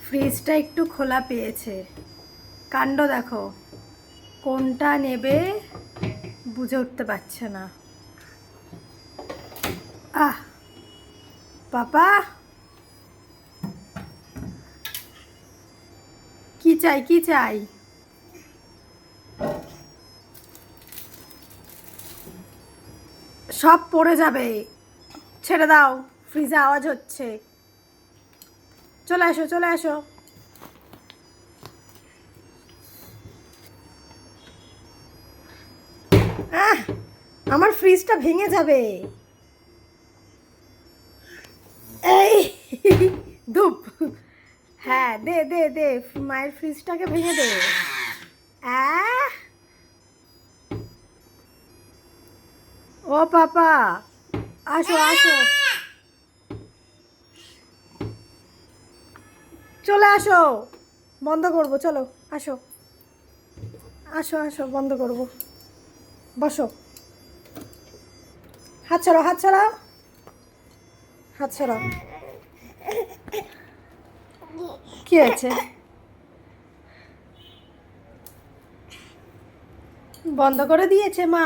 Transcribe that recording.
ফ্রিজটা একটু খোলা পেয়েছে, কাণ্ড দেখো, কোনটা নেবে বুঝে উঠতে পারছে না। আহ পাপা, কি চাই কি চাই? সব পড়ে যাবে, ছেড়ে দাও, ফ্রিজে আওয়াজ হচ্ছে। চলে আসো চলে আসো। আহ, আমার ফ্রিজটা ভেঙে যাবে। এই ধুপ। হ্যাঁ, দে দে দে, মায়ের ফ্রিজটাকে ভেঙে দে। আহ, ও পাপা, আসো আসো, চলে আসো, বন্ধ করবো, চলো আসো আসো আসো, বন্ধ করবো, বসো। হাত ছাড়াও হাত ছাড়াও হাত ছাড়াও। কি আছে? বন্ধ করে দিয়েছে মা।